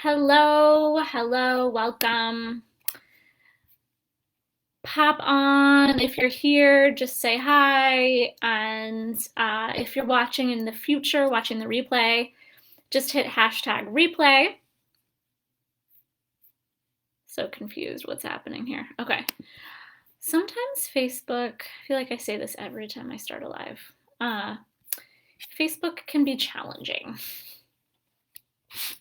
Hello, welcome. Pop on. If you're here, just say hi. And if you're watching in the future, watching the replay, just hit hashtag replay. So confused what's happening here. Okay. Sometimes Facebook, I feel like I say this every time I start a live. Facebook can be challenging.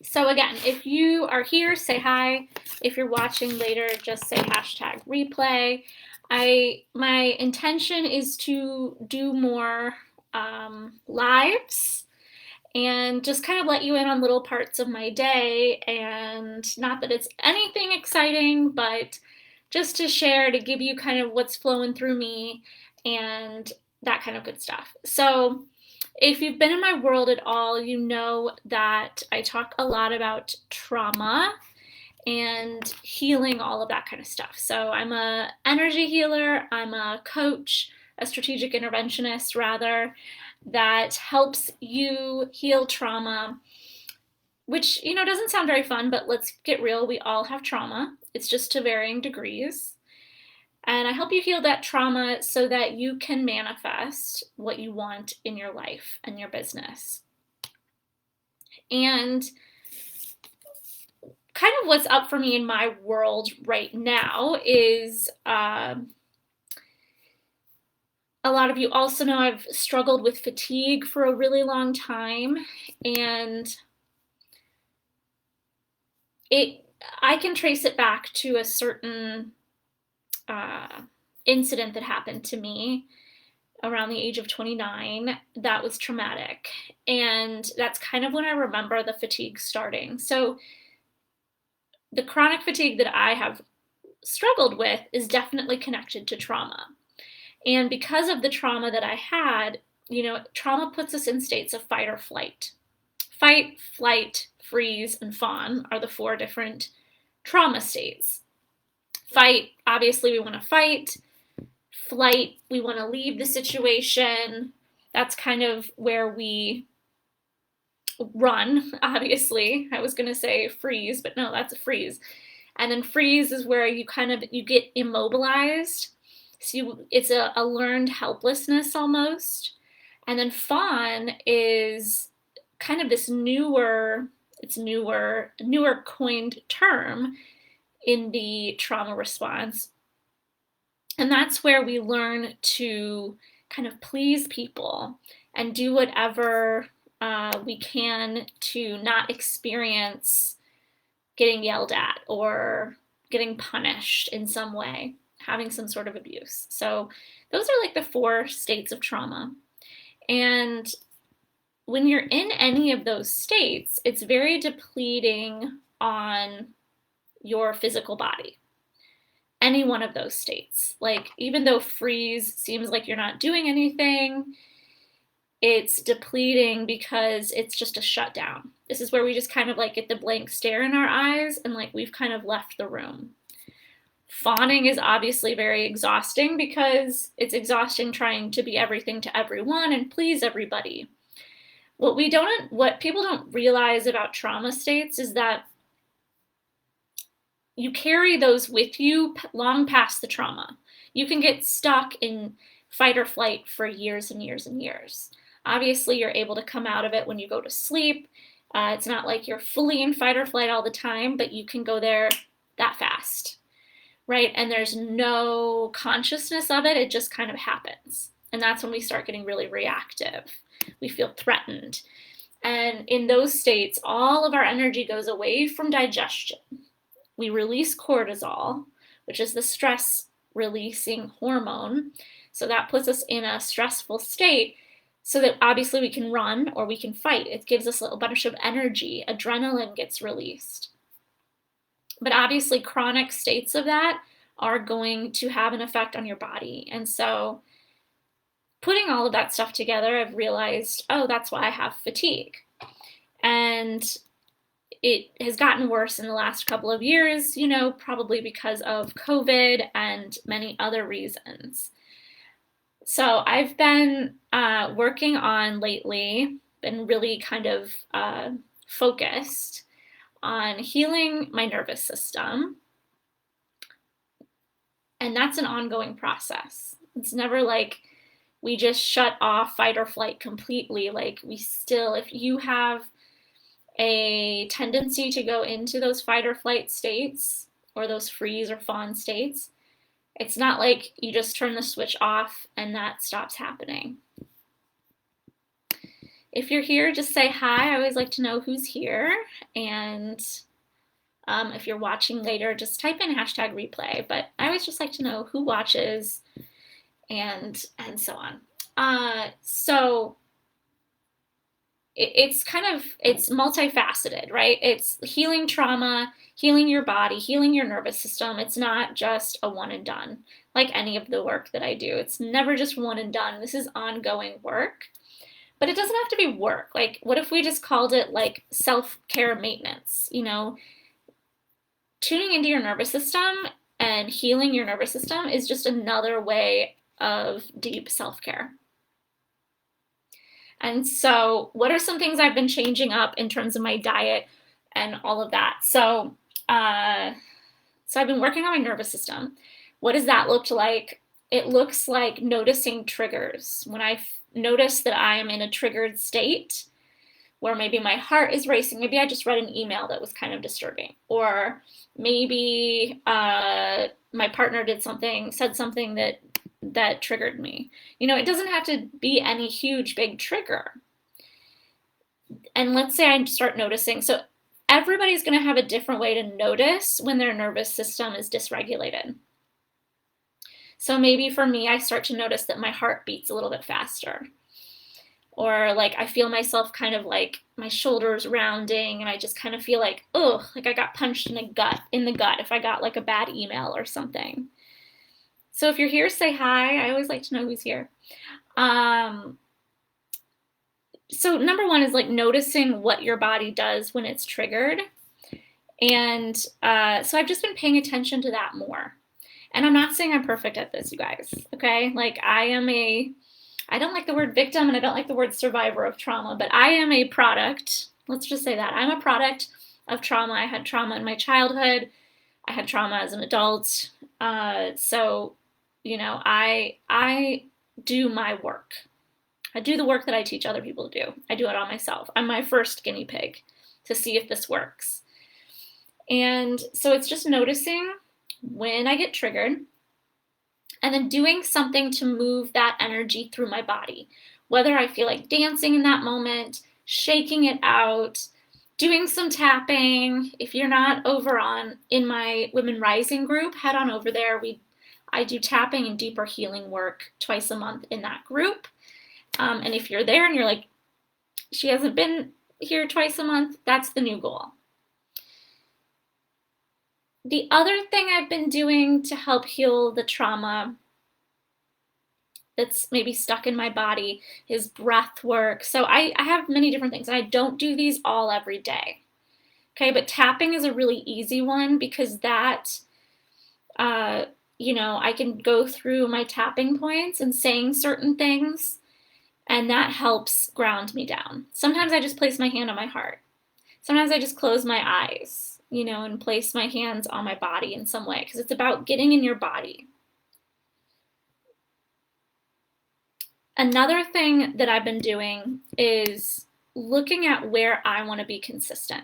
So again, if you are here, say hi. If you're watching later, just say hashtag replay. My intention is to do more lives and just kind of let you in on little parts of my day, and not that it's anything exciting, but just to share, to give you kind of what's flowing through me and that kind of good stuff. So if you've been in my world at all, you know that I talk a lot about trauma and healing, all of that kind of stuff. So I'm a energy healer, I'm a coach, a strategic interventionist rather, that helps you heal trauma, which, doesn't sound very fun, but let's get real, we all have trauma. It's just to varying degrees. And I help you heal that trauma so that you can manifest what you want in your life and your business. And kind of what's up for me in my world right now is a lot of you also know I've struggled with fatigue for a really long time, and I can trace it back to a certain incident that happened to me around the age of 29 that was traumatic. And that's kind of when I remember the fatigue starting. So the chronic fatigue that I have struggled with is definitely connected to trauma. And because of the trauma that I had, trauma puts us in states of fight or flight. Fight, flight, freeze, and fawn are the 4 different trauma states. Fight, obviously we want to fight. Flight, we want to leave the situation. That's kind of where we run, obviously. I was going to say freeze, but no, that's a freeze. And then freeze is where you get immobilized. So it's a learned helplessness almost. And then fawn is kind of this newer coined term in the trauma response. And that's where we learn to kind of please people and do whatever we can to not experience getting yelled at or getting punished in some way, having some sort of abuse. So those are like the 4 states of trauma. And when you're in any of those states, it's very depleting on your physical body. Any one of those states. Like, even though freeze seems like you're not doing anything, it's depleting because it's just a shutdown. This is where we just kind of like get the blank stare in our eyes and like we've kind of left the room. Fawning is obviously very exhausting because it's exhausting trying to be everything to everyone and please everybody. What people don't realize about trauma states is that you carry those with you long past the trauma. You can get stuck in fight or flight for years and years and years. Obviously, you're able to come out of it when you go to sleep. It's not like you're fully in fight or flight all the time, but you can go there that fast, right? And there's no consciousness of it. It just kind of happens. And that's when we start getting really reactive. We feel threatened. And in those states, all of our energy goes away from digestion. We release cortisol, which is the stress releasing hormone. So that puts us in a stressful state so that obviously we can run or we can fight. It gives us a bunch of energy. Adrenaline gets released. But obviously chronic states of that are going to have an effect on your body. And so putting all of that stuff together, I've realized, oh, that's why I have fatigue. And it has gotten worse in the last couple of years, probably because of COVID and many other reasons. So I've been working on lately, been really kind of focused on healing my nervous system. And that's an ongoing process. It's never like we just shut off fight or flight completely. Like we still, if you have a tendency to go into those fight or flight states or those freeze or fawn states, it's not like you just turn the switch off and that stops happening. If you're here, just say hi. I always like to know who's here. And if you're watching later, just type in hashtag replay. But I always just like to know who watches and so on. So it's multifaceted, right? It's healing trauma, healing your body, healing your nervous system. It's not just a one and done, like any of the work that I do. It's never just one and done. This is ongoing work. But it doesn't have to be work. Like, what if we just called it like self-care maintenance? You know, tuning into your nervous system and healing your nervous system is just another way of deep self-care. And so what are some things I've been changing up in terms of my diet and all of that? So I've been working on my nervous system. What does that look like? It looks like noticing triggers. When I notice that I am in a triggered state where maybe my heart is racing, maybe I just read an email that was kind of disturbing, or maybe my partner said something that triggered me. You know, it doesn't have to be any huge, big trigger. And let's say I start noticing. So everybody's going to have a different way to notice when their nervous system is dysregulated. So maybe for me, I start to notice that my heart beats a little bit faster. Or like I feel myself kind of like my shoulders rounding, and I just kind of feel like, oh, like I got punched in the gut if I got like a bad email or something. So if you're here, say hi. I always like to know who's here. So number one is like noticing what your body does when it's triggered. And so I've just been paying attention to that more. And I'm not saying I'm perfect at this, you guys, okay? Like I don't like the word victim and I don't like the word survivor of trauma, but I am a product. Let's just say that. I'm a product of trauma. I had trauma in my childhood. I had trauma as an adult. So, you know, I do my work. I do the work that I teach other people to do. I do it on myself. I'm my first guinea pig to see if this works. And so it's just noticing when I get triggered and then doing something to move that energy through my body. Whether I feel like dancing in that moment, shaking it out, doing some tapping. If you're not over in my Women Rising group, head on over there. I do tapping and deeper healing work twice a month in that group. And if you're there and you're like, she hasn't been here twice a month, that's the new goal. The other thing I've been doing to help heal the trauma that's maybe stuck in my body is breath work. So I have many different things, and I don't do these all every day. Okay, but tapping is a really easy one because that, you know, I can go through my tapping points and saying certain things, and that helps ground me down. Sometimes I just place my hand on my heart. Sometimes I just close my eyes, you know, and place my hands on my body in some way, because it's about getting in your body. Another thing that I've been doing is looking at where I want to be consistent.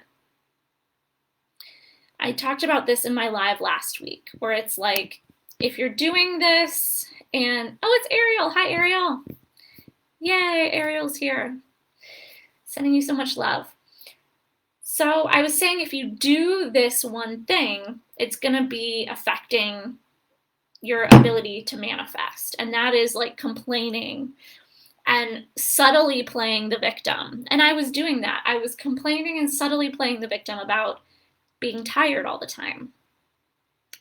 I talked about this in my live last week, where it's like, if you're doing this and, oh, it's Ariel. Hi, Ariel. Yay, Ariel's here. Sending you so much love. So I was saying, if you do this one thing, it's going to be affecting your ability to manifest. And that is like complaining and subtly playing the victim. And I was doing that. I was complaining and subtly playing the victim about being tired all the time.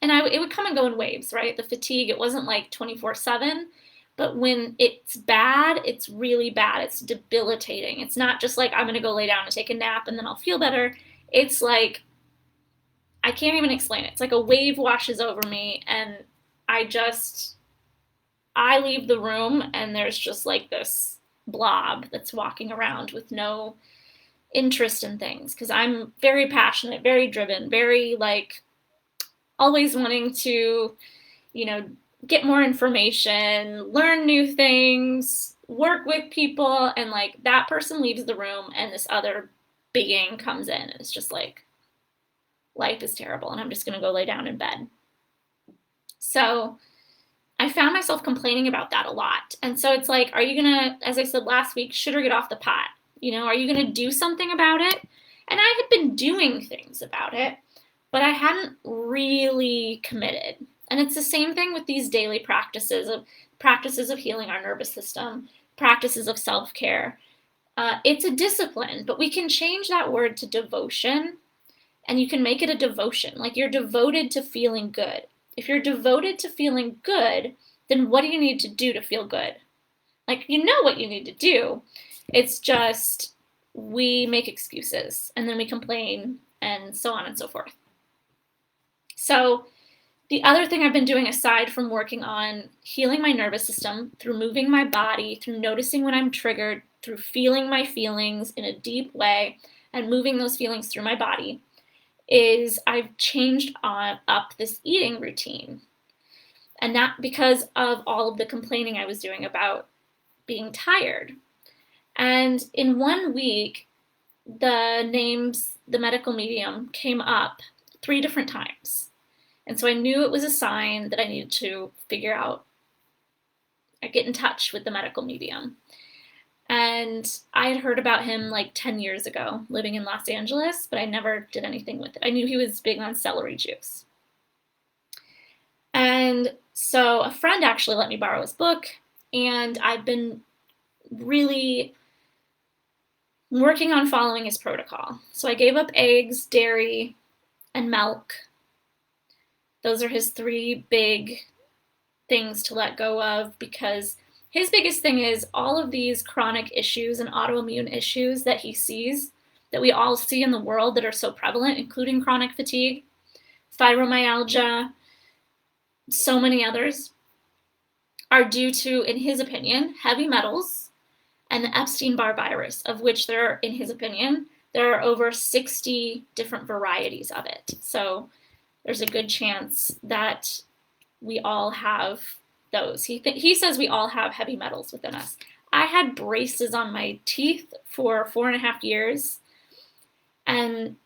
And it would come and go in waves, right? The fatigue, it wasn't like 24/7. But when it's bad, it's really bad. It's debilitating. It's not just like, I'm going to go lay down and take a nap and then I'll feel better. It's like, I can't even explain it. It's like a wave washes over me and I leave the room and there's just like this blob that's walking around with no interest in things, because I'm very passionate, very driven, very like always wanting to, get more information, learn new things, work with people, and like that person leaves the room and this other being comes in and it's just like, life is terrible and I'm just gonna go lay down in bed. So I found myself complaining about that a lot. And so it's like, are you gonna, as I said last week, shit or get off the pot? Are you gonna do something about it? And I had been doing things about it, but I hadn't really committed. And it's the same thing with these daily practices of healing our nervous system, practices of self-care. It's a discipline, but we can change that word to devotion, and you can make it a devotion. Like, you're devoted to feeling good. If you're devoted to feeling good, then what do you need to do to feel good? Like, you know what you need to do. It's just we make excuses and then we complain and so on and so forth. So the other thing I've been doing, aside from working on healing my nervous system through moving my body, through noticing when I'm triggered, through feeling my feelings in a deep way and moving those feelings through my body, is I've changed up this eating routine. And that because of all of the complaining I was doing about being tired. And in 1 week, the medical medium came up 3 different times. And so I knew it was a sign that I needed to figure out, get in touch with the medical medium. And I had heard about him like 10 years ago, living in Los Angeles, but I never did anything with it. I knew he was big on celery juice. And so a friend actually let me borrow his book, and I've been really working on following his protocol. So I gave up eggs, dairy, and milk. Those are his 3 big things to let go of, because his biggest thing is all of these chronic issues and autoimmune issues that he sees, that we all see in the world that are so prevalent, including chronic fatigue, fibromyalgia, so many others, are due to, in his opinion, heavy metals and the Epstein-Barr virus, of which there, in his opinion, there are over 60 different varieties of it. So there's a good chance that we all have those. He says we all have heavy metals within us. I had braces on my teeth for 4.5 years, and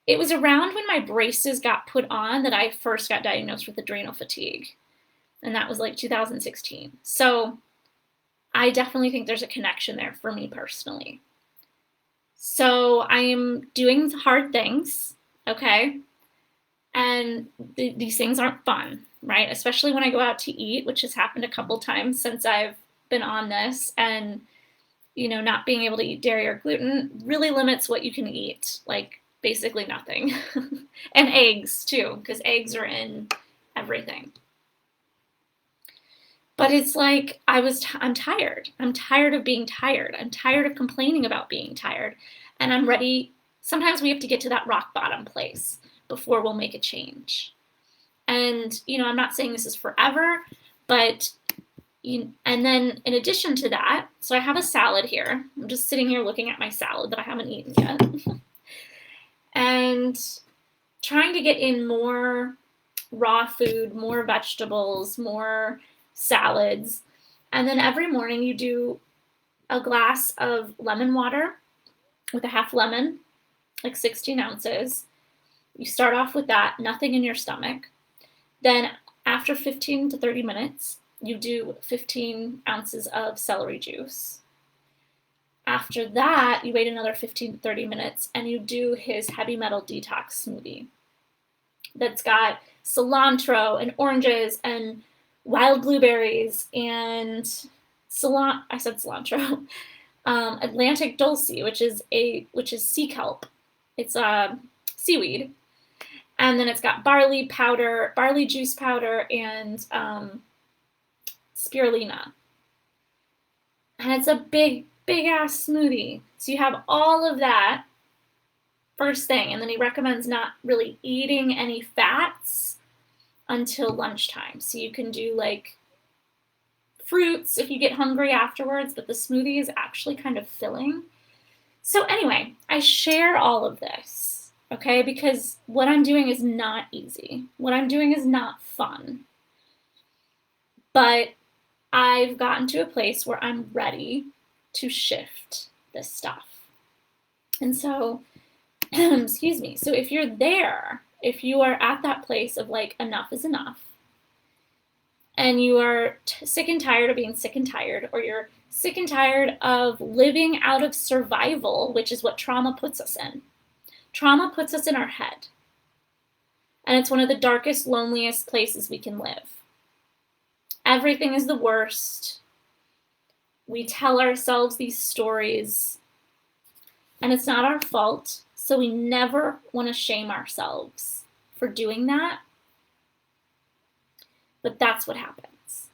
it was around when my braces got put on that I first got diagnosed with adrenal fatigue, and that was like 2016. So I definitely think there's a connection there for me personally. So I am doing hard things, okay? And these things aren't fun, right? Especially when I go out to eat, which has happened a couple times since I've been on this. And, not being able to eat dairy or gluten really limits what you can eat, like basically nothing. And eggs too, because eggs are in everything. But it's like I'm tired. I'm tired of being tired. I'm tired of complaining about being tired. And I'm ready. Sometimes we have to get to that rock bottom place before we'll make a change. And, I'm not saying this is forever, but, and then in addition to that, so I have a salad here. I'm just sitting here looking at my salad that I haven't eaten yet. And trying to get in more raw food, more vegetables, more salads. And then every morning you do a glass of lemon water with a half lemon, like 16 ounces. You start off with that, nothing in your stomach. Then after 15 to 30 minutes, you do 15 ounces of celery juice. After that, you wait another 15 to 30 minutes and you do his heavy metal detox smoothie that's got cilantro and oranges and wild blueberries and cilantro, Atlantic dulce, which is sea kelp. It's a seaweed. And then it's got barley juice powder, and spirulina. And it's a big ass smoothie. So you have all of that first thing. And then he recommends not really eating any fats until lunchtime. So you can do like fruits if you get hungry afterwards, but the smoothie is actually kind of filling. So anyway, I share all of this, okay, because what I'm doing is not easy. What I'm doing is not fun. But I've gotten to a place where I'm ready to shift this stuff. And so, excuse me. So if you're there, if you are at that place of like, enough is enough, and you are sick and tired of being sick and tired, or you're sick and tired of living out of survival, which is what trauma puts us in. Trauma puts us in our head. And it's one of the darkest, loneliest places we can live. Everything is the worst. We tell ourselves these stories, and it's not our fault. So we never want to shame ourselves for doing that. But that's what happens.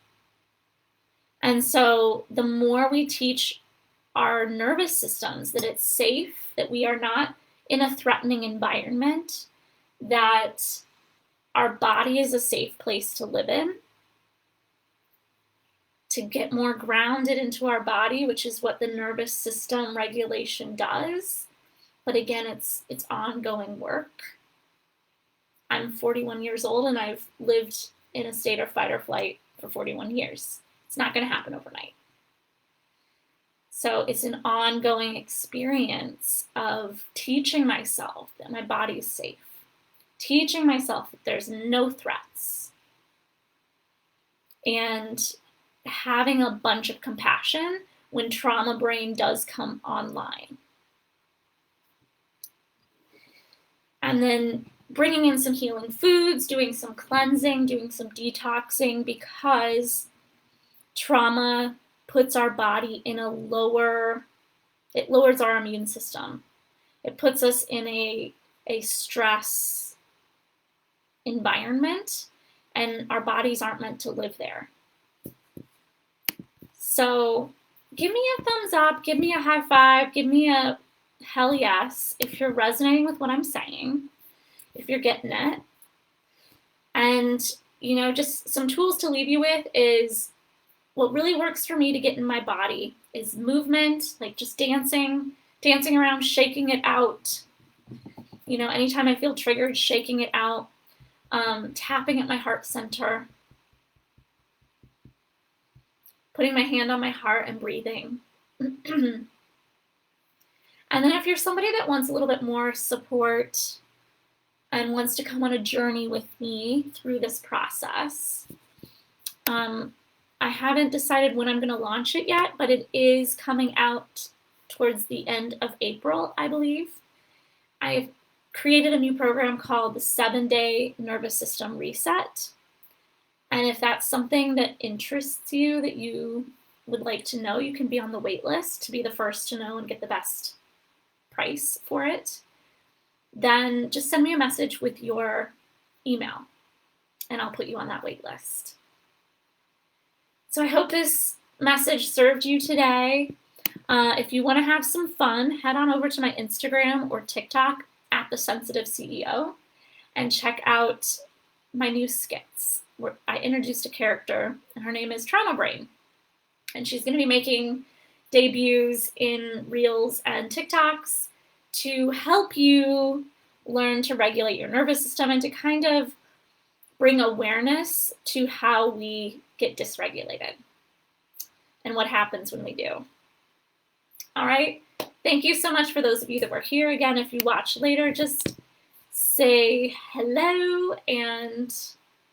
And so the more we teach our nervous systems that it's safe, that we are not in a threatening environment, that our body is a safe place to live in, to get more grounded into our body, which is what the nervous system regulation does. But again, it's ongoing work. I'm 41 years old and I've lived in a state of fight or flight for 41 years. It's not going to happen overnight. So it's an ongoing experience of teaching myself that my body is safe, teaching myself that there's no threats, and having a bunch of compassion when trauma brain does come online. And then bringing in some healing foods, doing some cleansing, doing some detoxing, because trauma puts our body in a lower, it lowers our immune system. It puts us in a stress environment, and our bodies aren't meant to live there. So give me a thumbs up, give me a high five, give me a hell yes if you're resonating with what I'm saying, if you're getting it. And, just some tools to leave you with is what really works for me to get in my body is movement, like just dancing around, shaking it out. Anytime I feel triggered, shaking it out, tapping at my heart center, putting my hand on my heart and breathing. And then if you're somebody that wants a little bit more support and wants to come on a journey with me through this process, I haven't decided when I'm going to launch it yet, but it is coming out towards the end of April, I believe. I've created a new program called the 7-Day Nervous System Reset. And if that's something that interests you, that you would like to know, you can be on the wait list to be the first to know and get the best price for it. Then just send me a message with your email and I'll put you on that wait list. So I hope this message served you today. If you want to have some fun, head on over to my Instagram or TikTok at The Sensitive CEO and check out my new skits, where I introduced a character, and her name is Trauma Brain. And she's going to be making debuts in Reels and TikToks to help you learn to regulate your nervous system and to kind of bring awareness to how we get dysregulated and what happens when we do. All right. Thank you so much for those of you that were here. Again, if you watch later, just say hello, and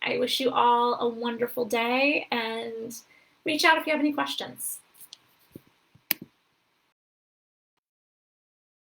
I wish you all a wonderful day, and reach out if you have any questions.